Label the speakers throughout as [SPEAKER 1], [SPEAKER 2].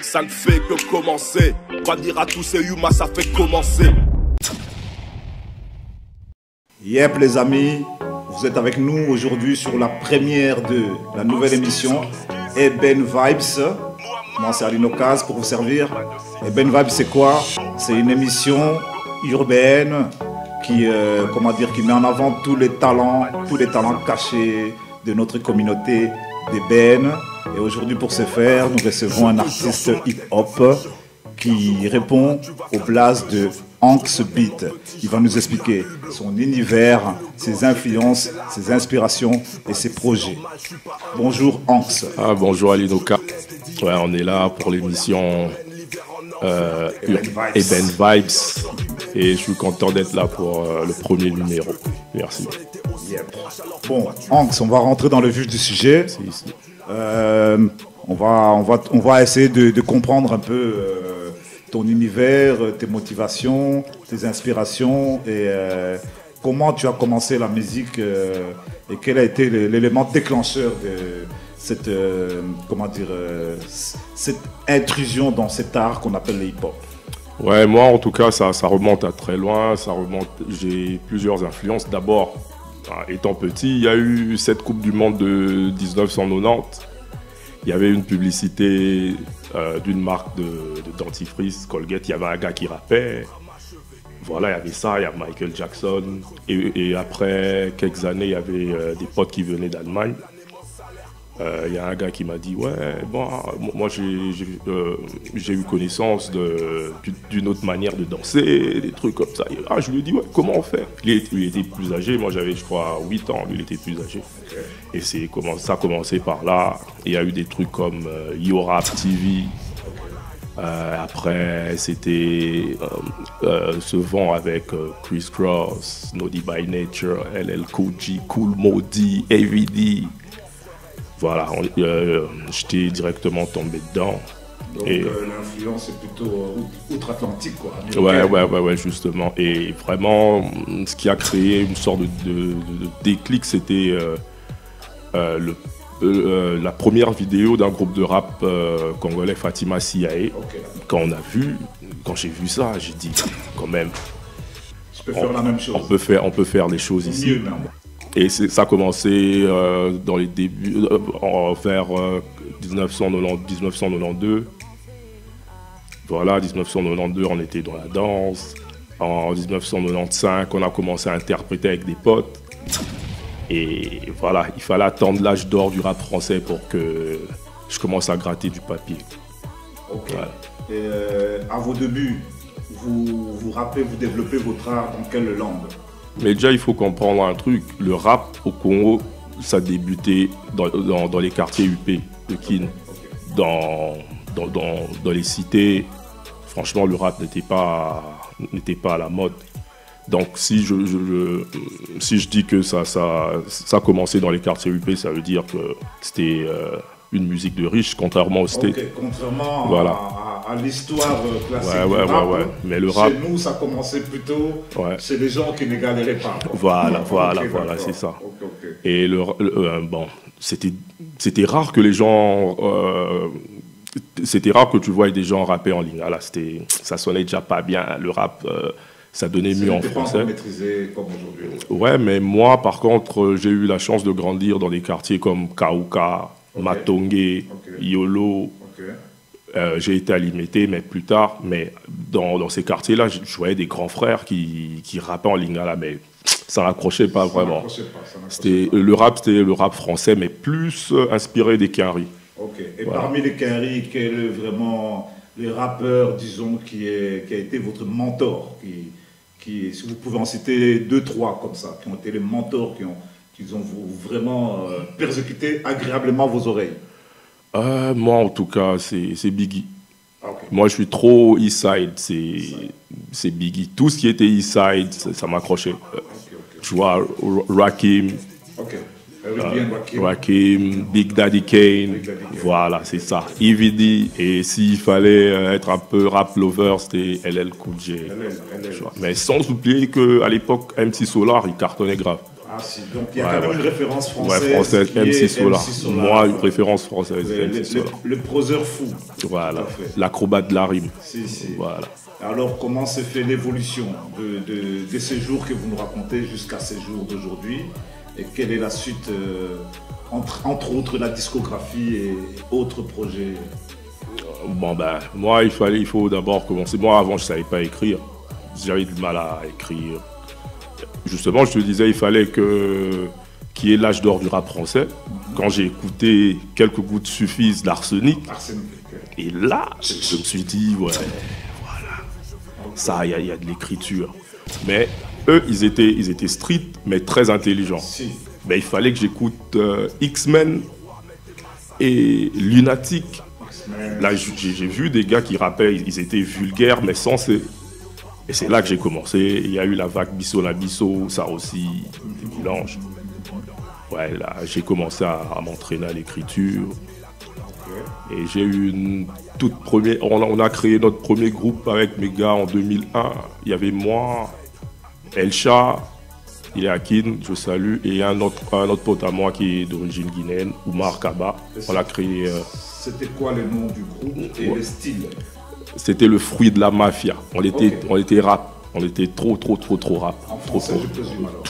[SPEAKER 1] ça ne fait que commencer. On va dire à tous ces Yuma, ça fait commencer.
[SPEAKER 2] Yep les amis, vous êtes avec nous aujourd'hui sur la première de la nouvelle émission Eben Vibes. Moi c'est Alino Kaz pour vous servir. Eben Vibes c'est quoi? C'est une émission urbaine qui met en avant tous les talents cachés de notre communauté d'Eben. Et aujourd'hui pour ce faire, nous recevons un artiste hip-hop qui répond au blaze de Anx Beat. Il va nous expliquer son univers, ses influences, ses inspirations et ses projets. Bonjour Anx.
[SPEAKER 3] Bonjour Alino Kaz. Ouais, on est là pour l'émission Eben Vibes et je suis content d'être là pour le premier numéro. Merci.
[SPEAKER 2] Yep. Bon, Anx, on va rentrer dans le vif du sujet. On va essayer de comprendre un peu ton univers, tes motivations, tes inspirations et comment tu as commencé la musique et quel a été l'élément déclencheur de cette, cette intrusion dans cet art qu'on appelle le hip-hop.
[SPEAKER 3] Ouais, moi en tout cas ça remonte à très loin, j'ai plusieurs influences. D'abord, étant petit, il y a eu cette Coupe du Monde de 1990. Il y avait une publicité d'une marque de dentifrice, Colgate. Il y avait un gars qui rappait. Voilà, il y avait ça, il y a Michael Jackson. Et après quelques années, il y avait des potes qui venaient d'Allemagne. Il y a un gars qui m'a dit, ouais, bon, moi j'ai eu connaissance d'une autre manière de danser, des trucs comme ça. Je lui ai dit, ouais, comment on fait? Il était plus âgé, moi j'avais, je crois, 8 ans, lui il était plus âgé. Et ça a commencé par là. Il y a eu des trucs comme Yo Rap TV. Après, c'était ce vent avec Chris Cross, Naughty by Nature, LL Cool J, Kool Moe Dee, AVD. Voilà, j'étais directement tombé dedans.
[SPEAKER 2] Donc l'influence est plutôt outre-Atlantique, quoi.
[SPEAKER 3] Ouais, justement. Et vraiment, ce qui a créé une sorte de déclic, c'était la première vidéo d'un groupe de rap congolais, Fatima CIA. Okay. Quand j'ai vu ça, j'ai dit, quand même,
[SPEAKER 2] faire la même chose.
[SPEAKER 3] On peut faire les choses ici.
[SPEAKER 2] Mieux, même.
[SPEAKER 3] Et ça a commencé dans les débuts, vers 1992. Voilà, 1992, on était dans la danse. En 1995, on a commencé à interpréter avec des potes. Et voilà, il fallait attendre l'âge d'or du rap français pour que je commence à gratter du papier.
[SPEAKER 2] Ok. Voilà. Et à vos débuts, vous rappez, vous développez votre art dans quelle langue?
[SPEAKER 3] Mais déjà, il faut comprendre un truc. Le rap au Congo, ça débutait dans les quartiers UP de Kin. Okay. Dans les cités, franchement, le rap n'était pas à la mode. Donc, si je dis que ça a commencé dans les quartiers UP, ça veut dire que c'était une musique de riche, contrairement au State.
[SPEAKER 2] Okay, contrairement à l'histoire classique du rap.
[SPEAKER 3] Mais le rap,
[SPEAKER 2] chez nous, ça commençait plutôt chez les gens qui ne galéraient pas.
[SPEAKER 3] Voilà, c'est ça. Okay. Et c'était rare que les gens... c'était rare que tu voyais des gens rapper en ligne. Là, ça sonnait déjà pas bien. Le rap, ça donnait mieux en français.
[SPEAKER 2] Pas maîtrisé comme aujourd'hui.
[SPEAKER 3] Ouais, mais moi, par contre, j'ai eu la chance de grandir dans des quartiers comme Kauka, Matongé, Yolo. J'ai été à Limité, mais plus tard. Mais dans ces quartiers-là, je voyais des grands frères qui rappaient en lingala, mais ça n'accrochait pas vraiment. Le rap français, mais plus inspiré des Quinri.
[SPEAKER 2] Ok. Et parmi les Quinri, quel est vraiment les rappeurs, disons, qui a été votre mentor, si vous pouvez en citer 2-3 comme ça, qui ont été les mentors, qui ont vraiment persécuté agréablement vos oreilles?
[SPEAKER 3] Moi, en tout cas, c'est Biggie.
[SPEAKER 2] Okay.
[SPEAKER 3] Moi, je suis trop Eastside, c'est Biggie. Tout ce qui était Eastside, ça m'accrochait. Je vois Rakim, Rakim, Big Daddy Kane, voilà, c'est ça. EVD, et s'il fallait être un peu rap lover, c'était LL Cool J. Mais sans oublier qu'à l'époque, MC Solar, il cartonnait grave.
[SPEAKER 2] Ah si, donc il y a quand même une référence française.
[SPEAKER 3] Ouais, française, MC Solar. Moi, une référence française,
[SPEAKER 2] MC Solar. Le proseur fou.
[SPEAKER 3] Voilà, l'acrobate de la rime.
[SPEAKER 2] Si.
[SPEAKER 3] Voilà.
[SPEAKER 2] Alors, comment s'est fait l'évolution de ces jours que vous nous racontez jusqu'à ces jours d'aujourd'hui? Et quelle est la suite, entre autres, la discographie et autres projets?
[SPEAKER 3] Bon ben, moi, il faut d'abord commencer. Moi, avant, je ne savais pas écrire. J'avais du mal à écrire. Justement, je te disais, il fallait qu'il y ait l'âge d'or du rap français. Quand j'ai écouté Quelques gouttes suffisent d'Arsenic, et là, je me suis dit, ouais, voilà, ça, il y a de l'écriture. Mais eux, ils étaient street, mais très intelligents. Mais il fallait que j'écoute X-Men et Lunatic. Là, j'ai vu des gars qui rappaient, ils étaient vulgaires, mais sensés. Et c'est là que j'ai commencé. Il y a eu la vague Bisso la Bisso, ça aussi, des mélanges. Ouais, là, j'ai commencé à m'entraîner à l'écriture. Et j'ai eu une toute première... On a créé notre premier groupe avec mes gars en 2001. Il y avait moi, Elcha, Yakin, je salue, et un autre pote à moi qui est d'origine guinéenne, Oumar Kaba. On a créé...
[SPEAKER 2] C'était quoi le nom du groupe et le style?
[SPEAKER 3] C'était le fruit de la mafia. On était rap. On était trop rap.
[SPEAKER 2] En français, je présume alors.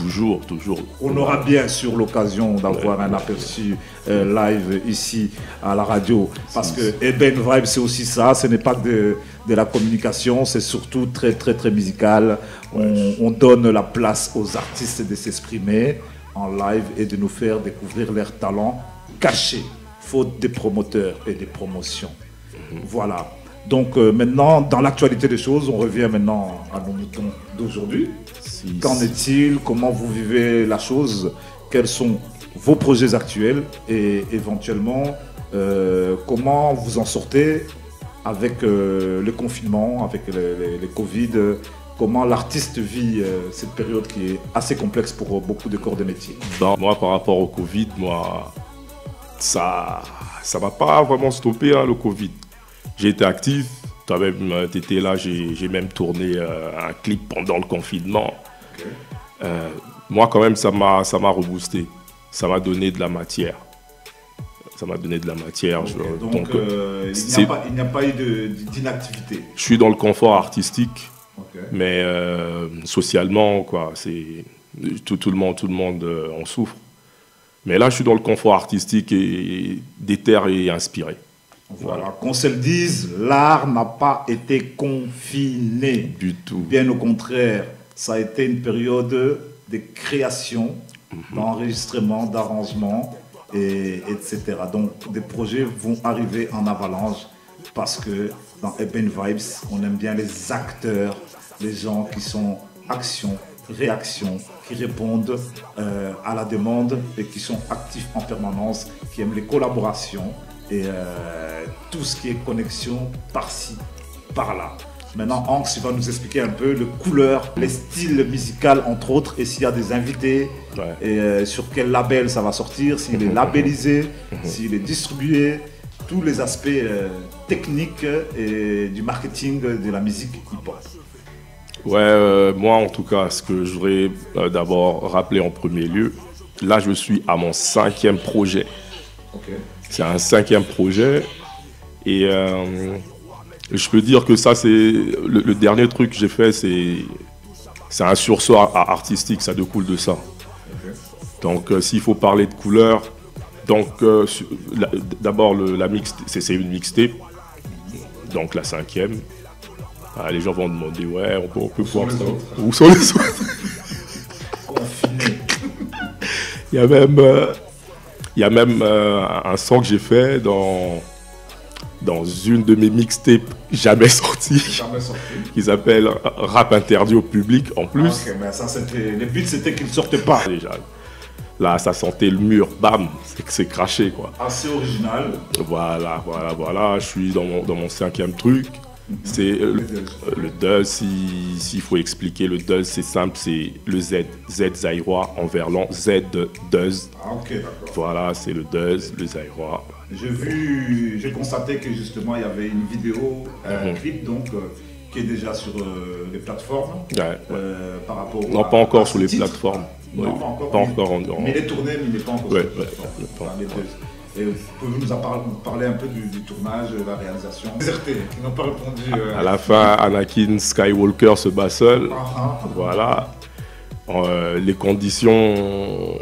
[SPEAKER 3] Toujours.
[SPEAKER 2] On aura bien sûr l'occasion d'avoir un aperçu live ici à la radio. Parce que Eben Vibe, c'est aussi ça. Ce n'est pas de la communication, c'est surtout très musical. On donne la place aux artistes de s'exprimer en live et de nous faire découvrir leurs talents cachés, faute des promoteurs et des promotions. Voilà. Donc maintenant, dans l'actualité des choses, on revient maintenant à nos moutons d'aujourd'hui. Qu'en est-il? Comment vous vivez la chose? Quels sont vos projets actuels? Et éventuellement, comment vous en sortez avec le confinement, avec les Covid? Comment l'artiste vit cette période qui est assez complexe pour beaucoup de corps de métier?
[SPEAKER 3] Moi, par rapport au Covid, ça ne va pas vraiment stopper le Covid. J'ai été actif, toi-même tu étais là, j'ai même tourné un clip pendant le confinement. Moi quand même ça m'a reboosté, ça m'a donné de la matière. Donc
[SPEAKER 2] il n'y a pas eu d'inactivité.
[SPEAKER 3] Je suis dans le confort artistique, mais socialement, quoi, tout le monde en souffre. Mais là je suis dans le confort artistique et déter et inspiré.
[SPEAKER 2] Voilà, qu'on se le dise, l'art n'a pas été confiné.
[SPEAKER 3] Du tout.
[SPEAKER 2] Bien au contraire, ça a été une période de création, d'enregistrement, d'arrangement, etc. Donc des projets vont arriver en avalanche parce que dans Eben Vibes, on aime bien les acteurs, les gens qui sont action, réaction, qui répondent à la demande et qui sont actifs en permanence, qui aiment les collaborations. Et tout ce qui est connexion par-ci, par-là. Maintenant, Anx va nous expliquer un peu les couleurs, les styles musicaux, entre autres, et s'il y a des invités, et sur quel label ça va sortir, s'il est labellisé, s'il est distribué, tous les aspects techniques et du marketing de la musique hip-hop.
[SPEAKER 3] Ouais, moi en tout cas, ce que je voudrais d'abord rappeler en premier lieu, là je suis à mon 5e projet. C'est un 5e projet et je peux dire que ça c'est le dernier truc que j'ai fait, c'est un sursaut artistique, ça découle de ça. Donc s'il faut parler de couleurs, donc d'abord c'est une mixtape, donc la 5e. Les gens vont demander ouais on peut voir ça. Où sont les autres? Il y a même un son que j'ai fait dans une de mes mixtapes jamais sorties, qui s'appelle Rap interdit au public en plus.
[SPEAKER 2] Mais ça, le but c'était qu'il ne sorte pas.
[SPEAKER 3] Déjà, là ça sentait le mur, bam, c'est craché quoi.
[SPEAKER 2] Assez original.
[SPEAKER 3] Voilà, je suis dans mon 5e truc. C'est le Duzz, s'il faut expliquer, le Duzz c'est simple, c'est le Z Zaïrois en verlan, Z de Duzz.
[SPEAKER 2] Ah ok, d'accord.
[SPEAKER 3] Voilà, c'est le Duzz, le Zaïrois.
[SPEAKER 2] J'ai constaté que justement il y avait une vidéo, un clip donc, qui est déjà sur les plateformes.
[SPEAKER 3] Ouais.
[SPEAKER 2] Par rapport
[SPEAKER 3] non, pas encore sur les plateformes.
[SPEAKER 2] Non,
[SPEAKER 3] Oui,
[SPEAKER 2] pas encore.
[SPEAKER 3] pas encore en-
[SPEAKER 2] Mais il est tourné, mais il n'est pas encore
[SPEAKER 3] Ouais,
[SPEAKER 2] sur la
[SPEAKER 3] ouais,
[SPEAKER 2] plateforme.
[SPEAKER 3] ouais,
[SPEAKER 2] Enfin, les
[SPEAKER 3] ouais.
[SPEAKER 2] deux. Et pouvez-vous nous parler un peu du tournage, de la réalisation? Déserté, qui n'ont pas répondu.
[SPEAKER 3] À la fin, Anakin Skywalker se bat seul. Voilà. Les conditions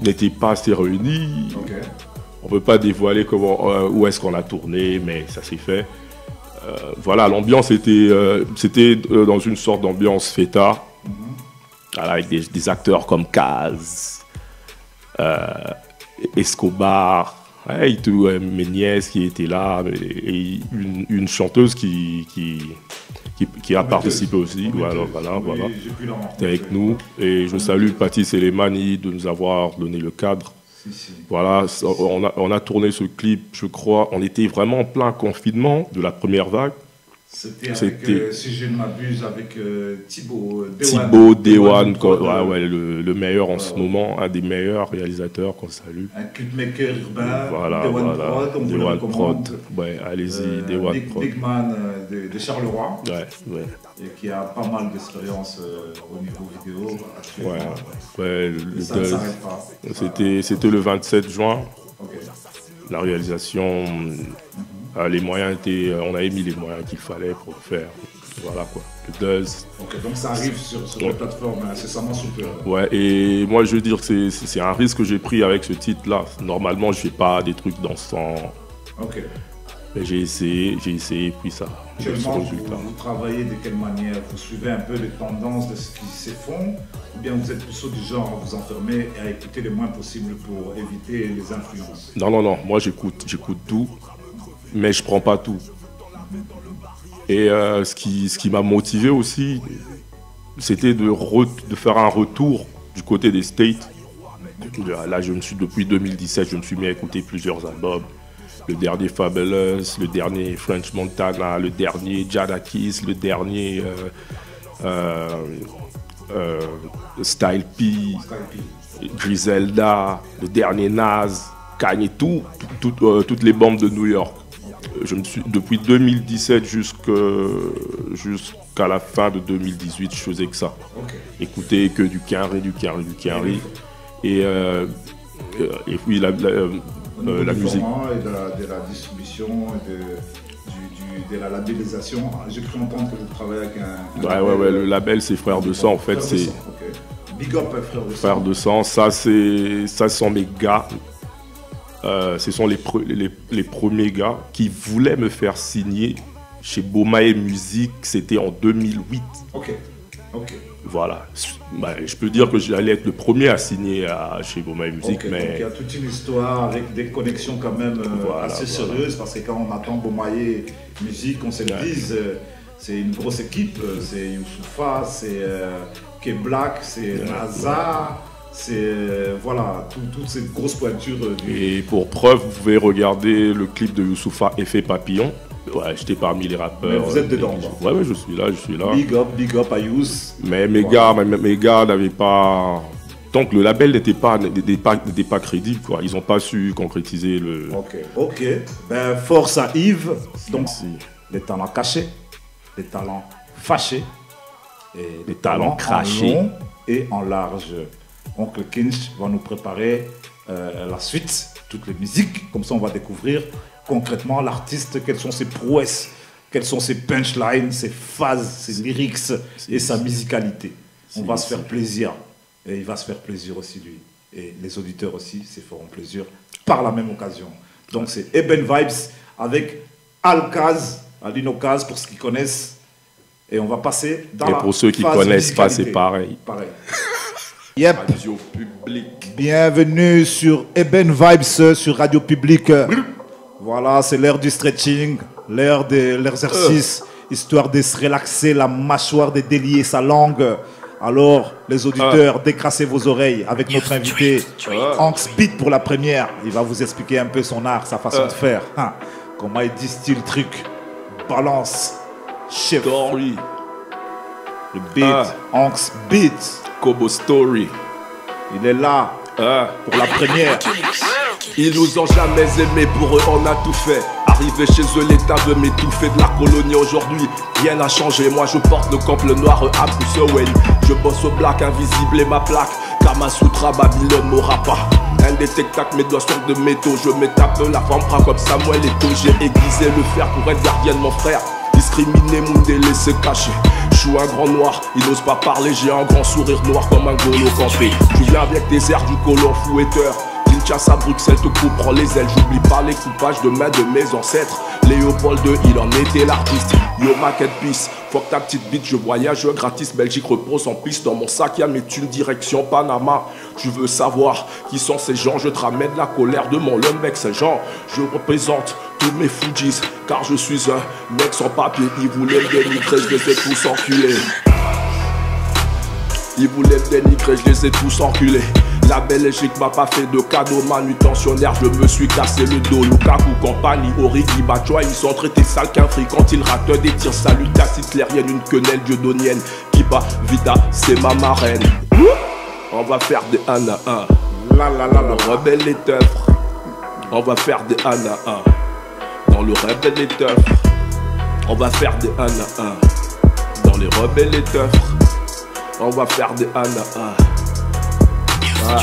[SPEAKER 3] n'étaient pas assez réunies.
[SPEAKER 2] Ok.
[SPEAKER 3] On ne peut pas dévoiler où est-ce qu'on a tourné, mais ça s'est fait. Voilà, l'ambiance c'était dans une sorte d'ambiance fêtard, voilà, avec des acteurs comme Kaz, Escobar, ouais, et tout, Méniès qui était là, et une chanteuse qui a participé aussi. Voilà.
[SPEAKER 2] J'ai pu la rencontrer.
[SPEAKER 3] C'était avec nous. Et je salue Paty Selemani de nous avoir donné le cadre.
[SPEAKER 2] Si.
[SPEAKER 3] Voilà, on a tourné ce clip, je crois. On était vraiment en plein confinement de la première vague.
[SPEAKER 2] C'était avec, si je ne m'abuse, avec Thibaut
[SPEAKER 3] Dewan, le meilleur en ce moment, un des meilleurs réalisateurs qu'on salue.
[SPEAKER 2] Un clipmaker urbain,
[SPEAKER 3] Voilà,
[SPEAKER 2] Prod, on vous le
[SPEAKER 3] Dewan
[SPEAKER 2] recommande.
[SPEAKER 3] Prod. Ouais, allez-y, Dewan Prod.
[SPEAKER 2] Digman de Charleroi,
[SPEAKER 3] Ouais.
[SPEAKER 2] et qui a pas mal d'expérience au niveau vidéo actuellement.
[SPEAKER 3] Ouais,
[SPEAKER 2] Et ça ne s'arrête pas.
[SPEAKER 3] c'était le 27 juin.
[SPEAKER 2] Ok.
[SPEAKER 3] La réalisation, les moyens étaient, on avait mis les moyens qu'il fallait pour le faire. Voilà quoi, le buzz.
[SPEAKER 2] Ok, donc ça arrive sur les plateformes incessamment sous peu.
[SPEAKER 3] Ouais, et moi je veux dire que c'est un risque que j'ai pris avec ce titre-là. Normalement, je fais pas des trucs dansants.
[SPEAKER 2] Ok.
[SPEAKER 3] Mais j'ai essayé, puis ça. j'ai ce
[SPEAKER 2] Actuellement,
[SPEAKER 3] résultat.
[SPEAKER 2] vous travaillez de quelle manière? Vous suivez un peu les tendances de ce qui se font, ou bien vous êtes plutôt du genre à vous enfermer et à écouter le moins possible pour éviter les influences?
[SPEAKER 3] Non, moi j'écoute tout, mais je prends pas tout. Et ce qui m'a motivé aussi, c'était de faire un retour du côté des States. Là, depuis 2017, je me suis mis à écouter plusieurs albums. Le dernier Fabulous, le dernier French Montana, le dernier Jadakiss, le dernier Style P, Griselda, le dernier Nas, Kanye, toutes les bombes de New York. Depuis 2017 jusqu'à la fin de 2018, je faisais que ça.
[SPEAKER 2] Ok.
[SPEAKER 3] Écouter que du Quinry. Et puis la musique.
[SPEAKER 2] Et de la distribution, et de la labellisation. J'ai cru entendre que vous travaillez avec un
[SPEAKER 3] Ouais, le label c'est Frères de Sang en fait.
[SPEAKER 2] Frères de Sang, ok. Big up Frères de Sang.
[SPEAKER 3] Frères de Sang, ça sont mes gars. Ce sont les premiers gars qui voulaient me faire signer chez Bomae Music, c'était en 2008.
[SPEAKER 2] Ok.
[SPEAKER 3] Voilà. Je peux dire que j'allais être le premier à signer chez Bomae Music,
[SPEAKER 2] Donc il y a toute une histoire avec des connexions quand même assez sérieuses, parce que quand on attend Bomae Music, on se le dise, c'est une grosse équipe, c'est Youssoupha, c'est K-Black, c'est Nazar. C'est voilà, toutes ces grosses pointures.
[SPEAKER 3] Et pour preuve, vous pouvez regarder le clip de Youssoupha Effet Papillon. Ouais, j'étais parmi les rappeurs.
[SPEAKER 2] Mais vous êtes dedans.
[SPEAKER 3] Ouais, je suis là.
[SPEAKER 2] Big up à Youss.
[SPEAKER 3] Mais mes gars n'avaient pas. Donc le label n'était pas crédible, quoi. Ils n'ont pas su concrétiser le.
[SPEAKER 2] Ok. Ben, force à Yves. Donc les talents cachés, les talents fâchés et les talents crachés en long et en large. Oncle Kinch va nous préparer la suite, toutes les musiques, comme ça on va découvrir concrètement l'artiste, quelles sont ses prouesses, quelles sont ses punchlines, ses phases, ses lyrics et sa musicalité. On va se faire plaisir, et il va se faire plaisir aussi lui, et les auditeurs aussi se feront plaisir par la même occasion. Donc c'est Eben Vibes avec Alkaz, Alinokaz pour ceux qui connaissent, et on va passer dans la phase
[SPEAKER 3] Et pour ceux qui connaissent pas, c'est pareil.
[SPEAKER 2] Yep.
[SPEAKER 3] Radio Public.
[SPEAKER 2] Bienvenue sur Eben Vibes sur Radio Public. Voilà, c'est l'heure du stretching, l'heure de l'exercice, histoire de se relaxer la mâchoire, de délier sa langue. Alors, les auditeurs, décrassez vos oreilles avec notre invité, Hank Speed pour la première. Il va vous expliquer un peu son art, sa façon de faire. Comment il distille le truc. Balance, chef.
[SPEAKER 3] Story.
[SPEAKER 2] Le beat, Hank's Beat.
[SPEAKER 3] Kobo Story.
[SPEAKER 2] Il est là pour la première.
[SPEAKER 4] Ils nous ont jamais aimés, pour eux on a tout fait. À
[SPEAKER 1] Arrivé chez eux, l'état de m'étouffer de la colonie aujourd'hui. Rien n'a changé, moi je porte le camp, le noir à Bruce Wayne. Je bosse au black, invisible et ma plaque. Kamasutra, Babylone m'aura pas. Indétectable, mes doigts sont de métaux. Je me tape la forme bras comme Samuel Eto'o. J'ai aiguisé le fer pour être gardien de mon frère. Discriminer, mon laisser cacher. Je suis un grand noir, il n'ose pas parler. J'ai un grand sourire noir comme un golo campé. Je viens avec des airs du colon fouetteur. Kinshasa, Bruxelles te coupe les ailes. J'oublie pas les coupages de main de mes ancêtres. Léopold II, il en était l'artiste. Yo maquette peace, fuck ta petite bite. Je voyage gratis, Belgique repose en piste. Dans mon sac y'a mes thunes, direction Panama. Tu veux savoir qui sont ces gens? Je te ramène la colère de mon mec, ces gens. Je représente tous mes Fujis, car je suis un mec sans papier. Ils voulaient me dénigrer, je les ai tous enculés. Ils voulaient me dénigrer, je les ai tous enculés. La Belgique m'a pas fait de cadeau manutentionnaire, je me suis cassé le dos. Lukaku, Compagnie, Origi, Bachoua, ils sont traités sales qu'un fric quand ils ratent des tirs salutaires hitlériennes, une quenelle dieudonienne. Kiba, Vida, c'est ma marraine. On va faire des 1 à 1. Le rebelle les teufs. On va faire des 1 à 1. Dans le rebelle les teufs. On va faire des 1 à 1. Dans les rebelles les teufs. On va faire des 1 à 1. Ah.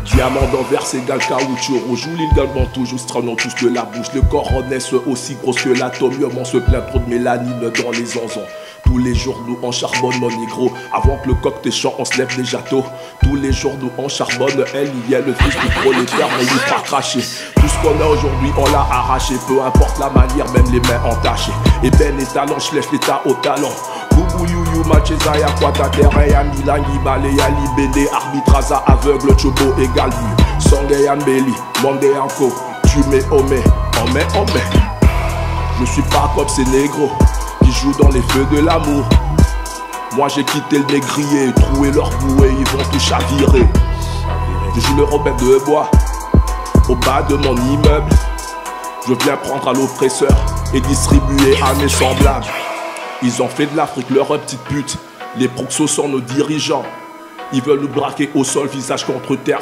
[SPEAKER 1] Diamant d'envers égale caoutchouc rouge. Illégalement toujours stranons tous de la bouche. Le coronesse aussi gros que l'atomium. On se plaint trop de mélanine dans les onzons. Tous les jours nous on charbonne mon négro. Avant que le coq t'échant on se lève déjà tôt. Tous les jours nous on charbonne. Elle y est le fils du prolétaire. On lui fera cracher. Tout ce qu'on a aujourd'hui on l'a arraché. Peu importe la manière, même les mains entachées. Et ben les talents, je lèche l'état au talent. Boubou youyou, Macheza, ya Kwata, terre, ya Milangi, Balé, ya Libéné, Arbitraza, aveugle, Chobo, égal but. Sangé, ya Mbeli, Mondé, Anko, tu mets, Omé, Omé, Omé. Je suis pas comme ces négros qui jouent dans les feux de l'amour. Moi j'ai quitté le négrier, troué leur bouée, ils vont tout chavirer. Je joue le Robert de Bois, au bas de mon immeuble. Je viens prendre à l'oppresseur et distribuer à mes semblables. Ils ont fait de l'Afrique leur petite pute. Les proxos sont nos dirigeants. Ils veulent nous braquer au sol, visage contre terre.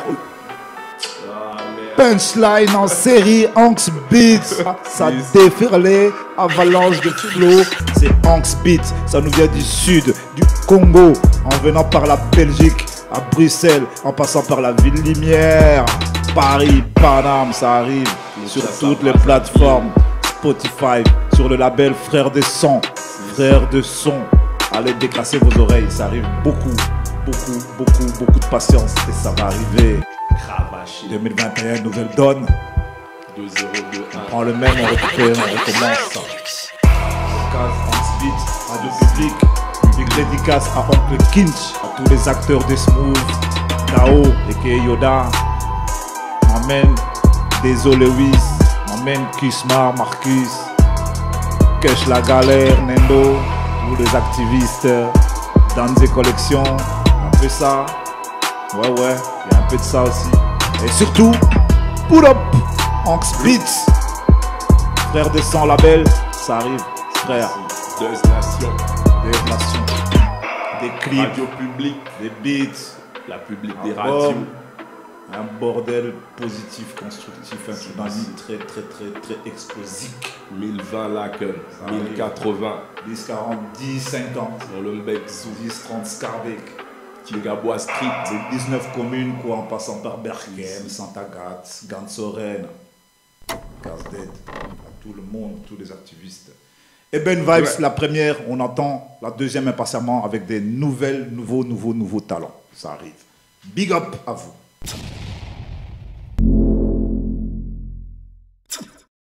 [SPEAKER 2] Punchline en série, Anx Beats. Ça déferlait, avalanche de flow. C'est Anx Beats, ça nous vient du sud, du Congo. En venant par la Belgique, à Bruxelles, en passant par la ville lumière. Paris, Paname, ça arrive sur toutes les plateformes. Spotify, sur le label Frères de Son. Frères de Son, allez déclasser vos oreilles, ça arrive beaucoup de patience et ça va arriver.
[SPEAKER 1] Cravaché.
[SPEAKER 2] 2021, nouvelle donne.
[SPEAKER 1] 2-0-2-1.
[SPEAKER 2] On prend le même, on récupère, on recommence. Radio Public, big dédicace à Oncle Kinch, à tous les acteurs de Smooth, Nao, et Yoda, m'amène Désolé Lewis, m'amène Kismar, Marcus. Cache la galère, Nendo, tous les activistes dans des collections, un peu ça, ouais, il y a un peu de ça aussi. Et surtout, pull up, Anx Beats, frère de sang label, ça arrive, frère.
[SPEAKER 1] Deux nations,
[SPEAKER 2] des clips,
[SPEAKER 1] radio public,
[SPEAKER 2] des beats,
[SPEAKER 1] la public des radios.
[SPEAKER 2] Un bordel positif, constructif, un tsunami très explosif.
[SPEAKER 1] 1020 Laken, 1080,
[SPEAKER 2] 10, 40, 10, 50,
[SPEAKER 1] Molenbeek,
[SPEAKER 2] 10, 30 Scarbeck,
[SPEAKER 1] Tingabois Street,
[SPEAKER 2] les 19 communes quoi, en passant par Bergen, Santa-Gat, Gansoren, Gazdet, tout le monde, tous les activistes. Et Ben Vibes, la première, on entend, la deuxième impatiemment avec des nouveaux talents. Ça arrive. Big up à vous.